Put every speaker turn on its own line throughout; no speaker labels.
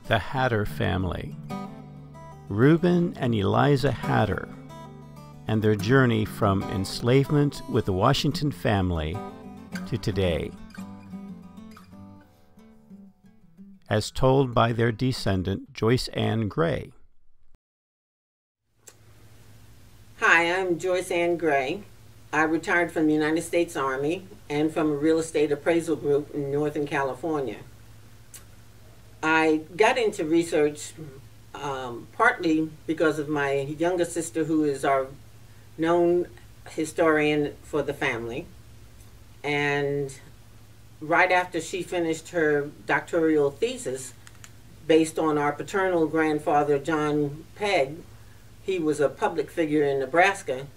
The Hatter family. Reuben and Eliza Hatter, and their journey from enslavement with the Washington family to today, as told by their descendant Joyceann Gray.
Hi, I'm Joyceann Gray. I retired from the United States Army and from a real estate appraisal group in Northern California. I got into research partly because of my younger sister, who is our known historian for the family. And right after she finished her doctoral thesis, based on our paternal grandfather, John Pegg, he was a public figure in Nebraska,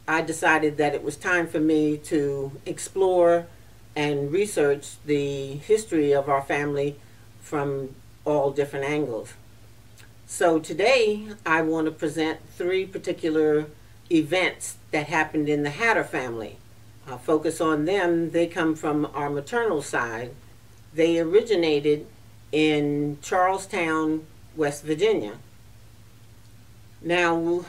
I decided that it was time for me to explore and research the history of our family from all different angles. So today I want to present three particular events that happened in the Hatter family. I'll focus on them. They come from our maternal side. They originated in Charlestown, West Virginia. Now,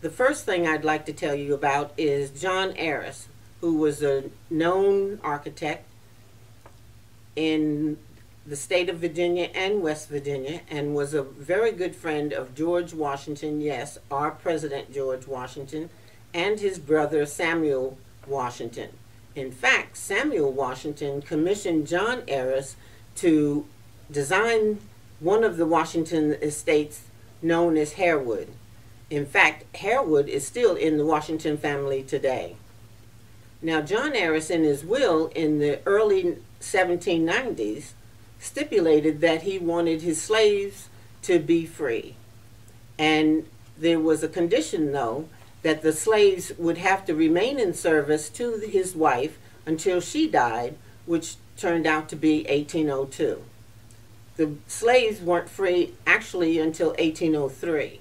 the first thing I'd like to tell you about is John Ailes, who was a known architect in the state of Virginia and West Virginia, and was a very good friend of George Washington, yes, our President George Washington, and his brother Samuel Washington. In fact, Samuel Washington commissioned John Ailes to design one of the Washington estates known as Harewood. In fact, Harewood is still in the Washington family today. Now, John Ailes, in his will in the early 1790s, stipulated that he wanted his slaves to be free. And there was a condition, though, that the slaves would have to remain in service to his wife until she died, which turned out to be 1802. The slaves weren't free actually until 1803.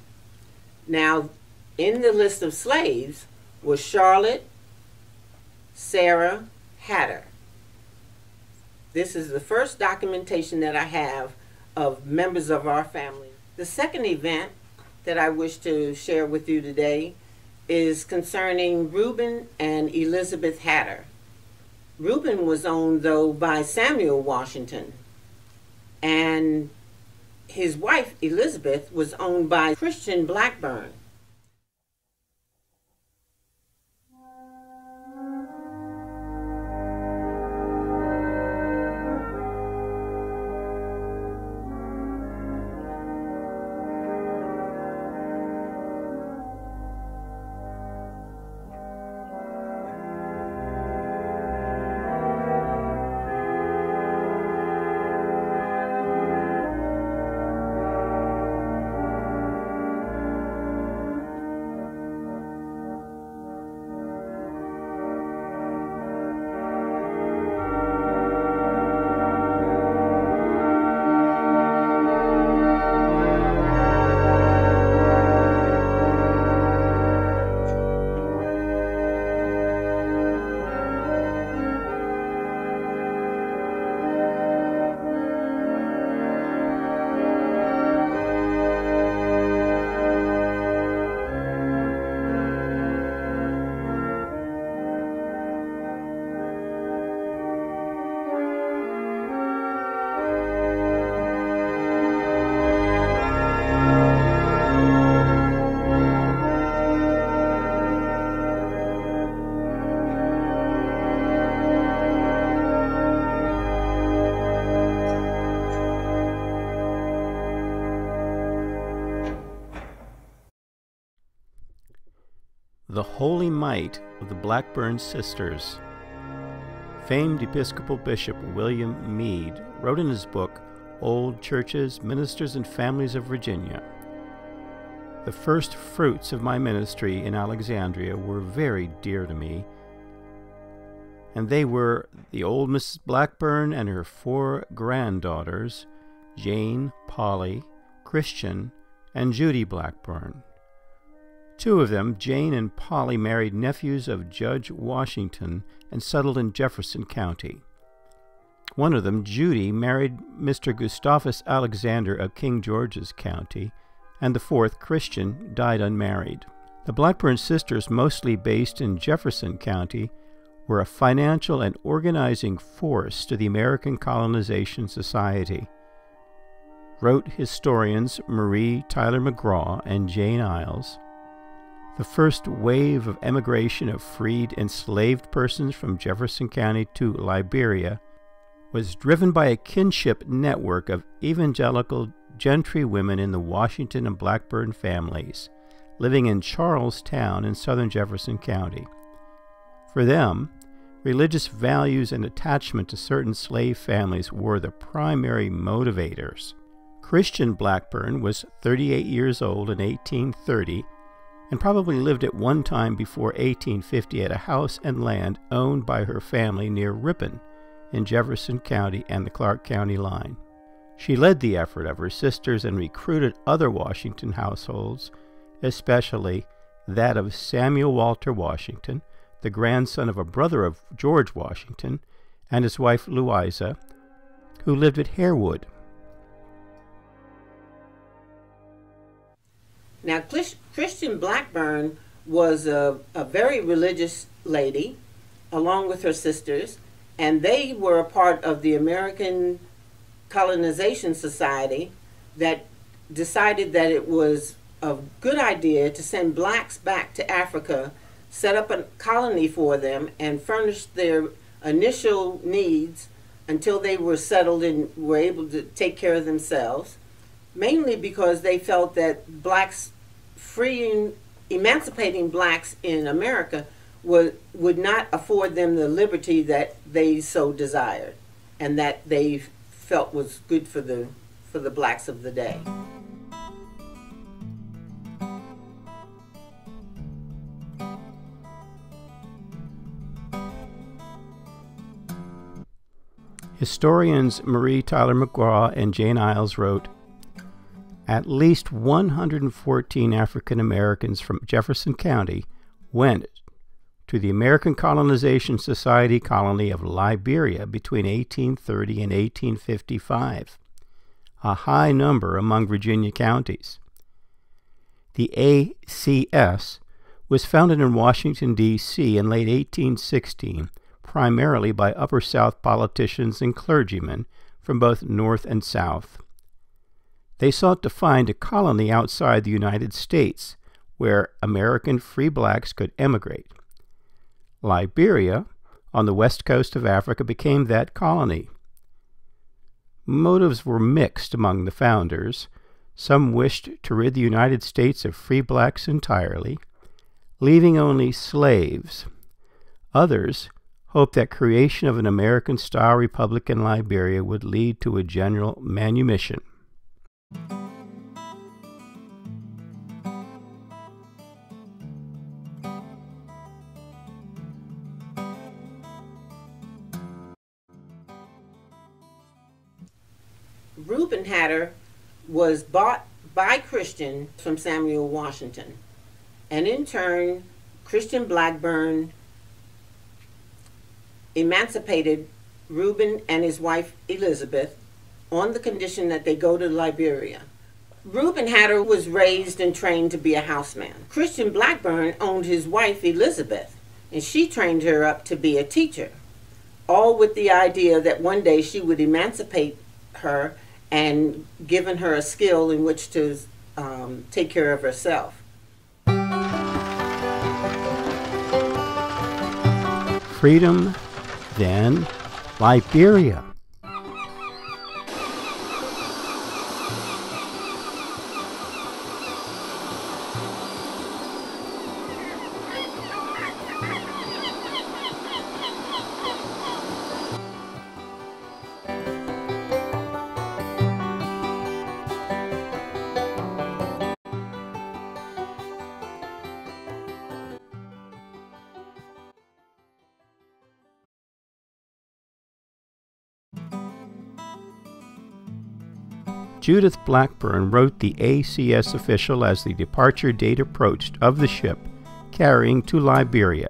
Now, in the list of slaves was Charlotte Sarah Hatter. This is the first documentation that I have of members of our family. The second event that I wish to share with you today is concerning Reuben and Elizabeth Hatter. Reuben was owned, though, by Samuel Washington, and his wife, Elizabeth, was owned by Christian Blackburn.
The holy might of the Blackburn sisters. Famed Episcopal Bishop William Meade wrote in his book, Old Churches, Ministers, and Families of Virginia, "The first fruits of my ministry in Alexandria were very dear to me, and they were the old Mrs. Blackburn and her 4 granddaughters, Jane, Polly, Christian, and Judy Blackburn. 2 of them, Jane and Polly, married nephews of Judge Washington and settled in Jefferson County, One of them, Judy, married Mr. Gustavus Alexander of King George's County, and the fourth, Christian, died unmarried. The Blackburn sisters, mostly based in Jefferson County, were a financial and organizing force to the American Colonization Society, wrote historians Marie Tyler-McGraw and Jane Ailes. The first wave of emigration of freed enslaved persons from Jefferson County to Liberia was driven by a kinship network of evangelical gentry women in the Washington and Blackburn families, living in Charlestown in southern Jefferson County. For them, religious values and attachment to certain slave families were the primary motivators. Christian Blackburn was 38 years old in 1830 and probably lived at one time before 1850 at a house and land owned by her family near Reuben in Jefferson County and the Clark County line. She led the effort of her sisters and recruited other Washington households, especially that of Samuel Walter Washington, the grandson of a brother of George Washington, and his wife Louisa, who lived at Harewood.
Now, Christian Blackburn was a very religious lady, along with her sisters, and they were a part of the American Colonization Society that decided that it was a good idea to send blacks back to Africa, set up a colony for them, and furnish their initial needs until they were settled and were able to take care of themselves, mainly because they felt that blacks emancipating blacks in America would not afford them the liberty that they so desired and that they felt was good for the blacks of the day.
Historians Marie Tyler-McGraw and Jane Ailes wrote, at least 114 African Americans from Jefferson County went to the American Colonization Society colony of Liberia between 1830 and 1855, a high number among Virginia counties. The ACS was founded in Washington, D.C. in late 1816, primarily by Upper South politicians and clergymen from both North and South. They sought to find a colony outside the United States where American free blacks could emigrate. Liberia, on the west coast of Africa, became that colony. Motives were mixed among the founders. Some wished to rid the United States of free blacks entirely, leaving only slaves. Others hoped that creation of an American-style republic in Liberia would lead to a general manumission.
Reuben Hatter was bought by Christian from Samuel Washington, and in turn, Christian Blackburn emancipated Reuben and his wife Elizabeth on the condition that they go to Liberia. Reuben Hatter was raised and trained to be a houseman. Christian Blackburn owned his wife Elizabeth, and she trained her up to be a teacher, all with the idea that one day she would emancipate her and given her a skill in which to take care of herself.
Freedom, then Liberia. Judith Blackburn wrote the ACS official as the departure date approached of the ship carrying to Liberia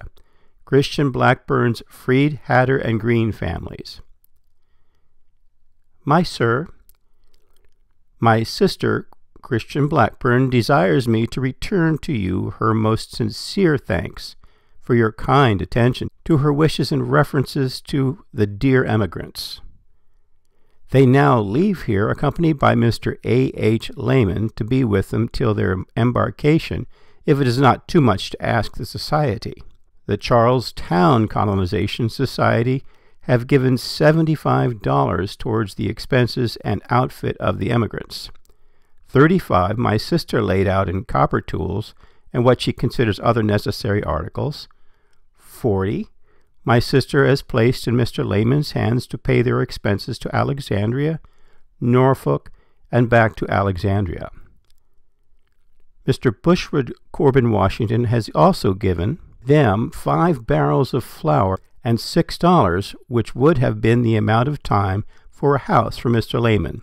Christian Blackburn's freed Hatter and Green families. My Sir, my sister, Christian Blackburn, desires me to return to you her most sincere thanks for your kind attention to her wishes and references to the dear emigrants. They now leave here accompanied by Mr. A.H. Lehman to be with them till their embarkation, if it is not too much to ask the Society. The Charlestown Colonization Society have given $75 towards the expenses and outfit of the emigrants. $35 my sister laid out in copper tools and what she considers other necessary articles. $40 my sister has placed in Mr. Lehman's hands to pay their expenses to Alexandria, Norfolk, and back to Alexandria. Mr. Bushwood Corbin Washington has also given them 5 barrels of flour and $6, which would have been the amount of time for a house for Mr. Lehman.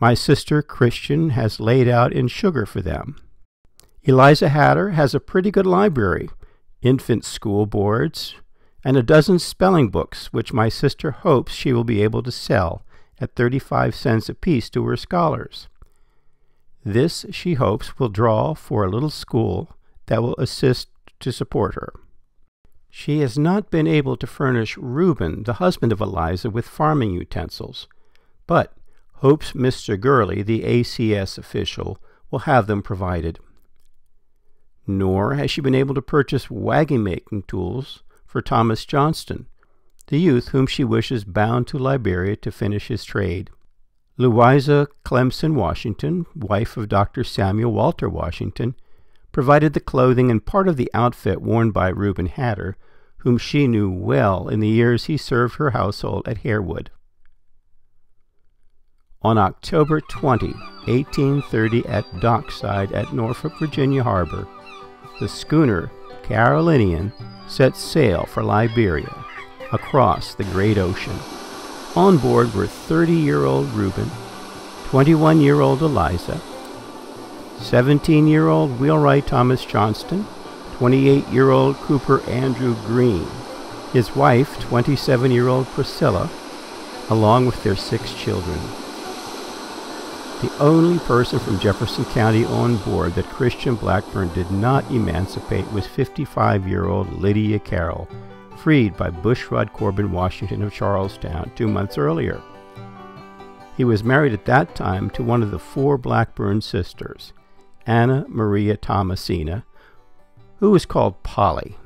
My sister Christian has laid out in sugar for them. Eliza Hatter has a pretty good library, infant school boards, and a dozen spelling books, which my sister hopes she will be able to sell at 35 cents apiece to her scholars. This, she hopes, will draw for a little school that will assist to support her. She has not been able to furnish Reuben, the husband of Eliza, with farming utensils, but hopes Mr. Gurley, the ACS official, will have them provided. Nor has she been able to purchase wagon-making tools for Thomas Johnston, the youth whom she wishes bound to Liberia to finish his trade. Louisa Clemson Washington, wife of Dr. Samuel Walter Washington, provided the clothing and part of the outfit worn by Reuben Hatter, whom she knew well in the years he served her household at Harewood. On October 20, 1830, at dockside at Norfolk, Virginia harbor, the schooner Carolinian set sail for Liberia across the great ocean. On board were 30-year-old Reuben, 21-year-old Eliza, 17-year-old wheelwright Thomas Johnston, 28-year-old Cooper Andrew Green, his wife, 27-year-old Priscilla, along with their 6 children. The only person from Jefferson County on board that Christian Blackburn did not emancipate was 55-year-old Lydia Carroll, freed by Bushrod Corbin Washington of Charlestown 2 months earlier. He was married at that time to one of the 4 Blackburn sisters, Anna Maria Thomasina, who was called Polly.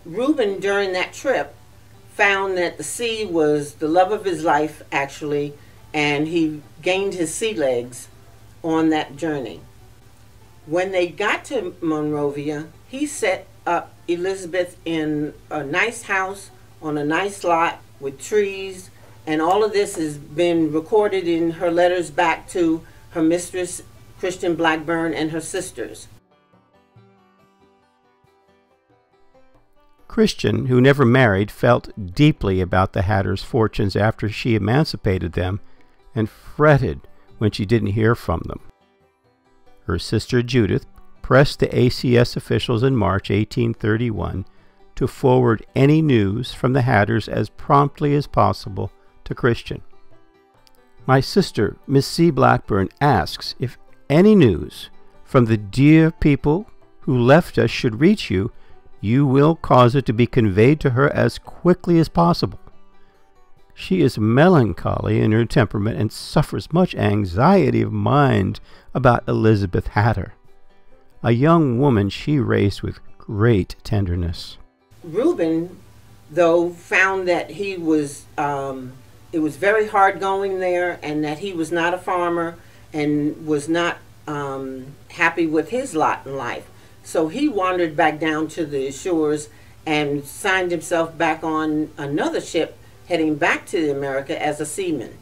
Reuben, during that trip, found that the sea was the love of his life, actually, and he gained his sea legs on that journey. When they got to Monrovia, he set up Elizabeth in a nice house on a nice lot with trees, and all of this has been recorded in her letters back to her mistress, Christian Blackburn, and her sisters.
Christian, who never married, felt deeply about the Hatters' fortunes after she emancipated them and fretted when she didn't hear from them. Her sister Judith pressed the ACS officials in March 1831 to forward any news from the Hatters as promptly as possible to Christian. My sister, Miss C. Blackburn, asks if any news from the dear people who left us should reach you, you will cause it to be conveyed to her as quickly as possible. She is melancholy in her temperament and suffers much anxiety of mind about Elizabeth Hatter, a young woman she raised with great tenderness.
Reuben, though, found that it was very hard going there, and that he was not a farmer and was not happy with his lot in life. So he wandered back down to the shores and signed himself back on another ship heading back to America as a seaman.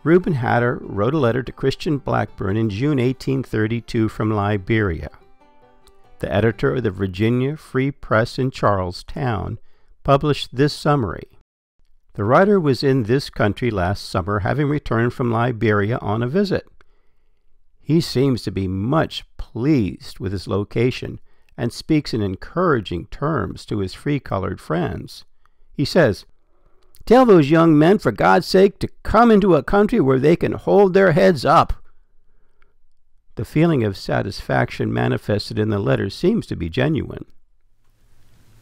Reuben Hatter wrote a letter to Christian Blackburn in June 1832 from Liberia. The editor of the Virginia Free Press in Charlestown published this summary. The writer was in this country last summer, having returned from Liberia on a visit. He seems to be much pleased with his location and speaks in encouraging terms to his free-colored friends. He says, "Tell those young men, for God's sake, to come into a country where they can hold their heads up." The feeling of satisfaction manifested in the letter seems to be genuine.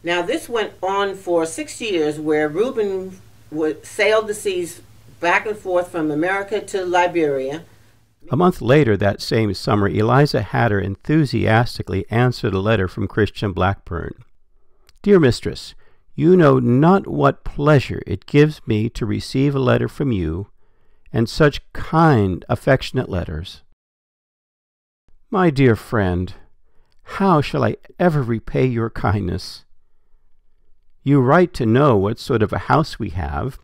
Now, this went on for 6 years, where Reuben sailed the seas back and forth from America to Liberia.
A month later that same summer, Eliza Hatter enthusiastically answered a letter from Christian Blackburn. "Dear Mistress, you know not what pleasure it gives me to receive a letter from you, and such kind, affectionate letters. My dear friend, how shall I ever repay your kindness? You write to know what sort of a house we have.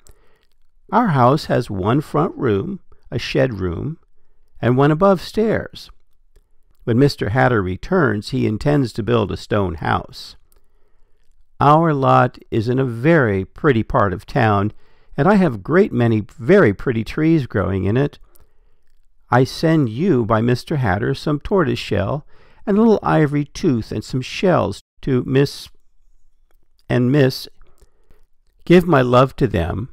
Our house has one front room, a shed room, and one above stairs. When Mr. Hatter returns, he intends to build a stone house. Our lot is in a very pretty part of town, and I have a great many very pretty trees growing in it. I send you by Mr. Hatter some tortoise shell and a little ivory tooth and some shells to Miss and Miss. Give my love to them,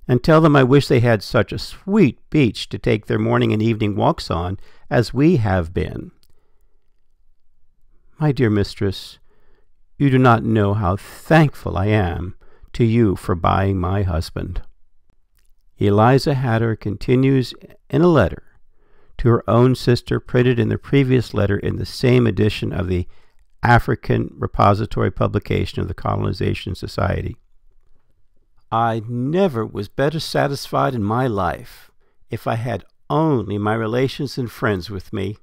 and tell them I wish they had such a sweet beach to take their morning and evening walks on as we have been. My dear mistress, you do not know how thankful I am to you for buying my husband." Eliza Hatter continues in a letter to her own sister printed in the previous letter in the same edition of the African Repository publication of the Colonization Society. "I never was better satisfied in my life if I had only my relations and friends with me.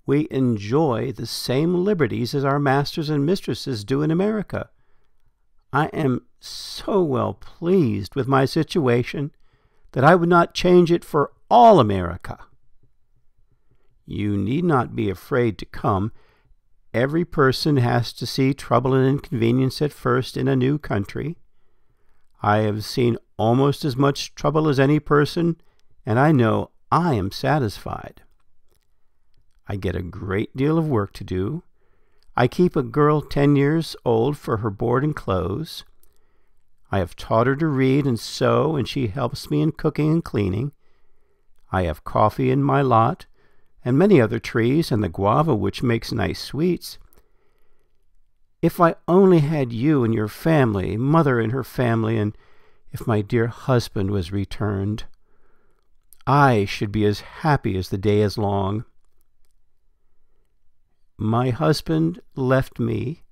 We enjoy the same liberties as our masters and mistresses do in America. I am so well pleased with my situation that I would not change it for all America. You need not be afraid to come. Every person has to see trouble and inconvenience at first in a new country. I have seen almost as much trouble as any person, and I know I am satisfied. I get a great deal of work to do. I keep a girl 10 years old for her board and clothes. I have taught her to read and sew, and she helps me in cooking and cleaning. I have coffee in my lot, and many other trees, and the guava, which makes nice sweets. If I only had you and your family, mother and her family, and if my dear husband was returned, I should be as happy as the day is long. My husband left me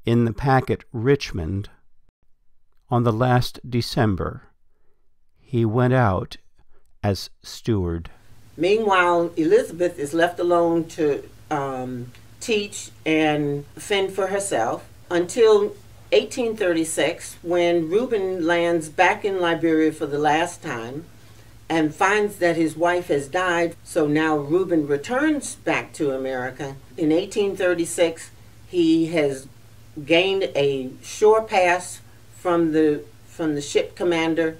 in the packet Richmond on the last December. He went out as steward."
Meanwhile, Elizabeth is left alone to teach and fend for herself until 1836, when Reuben lands back in Liberia for the last time and finds that his wife has died. So now Reuben returns back to America. In 1836, he has gained a shore pass from the ship commander,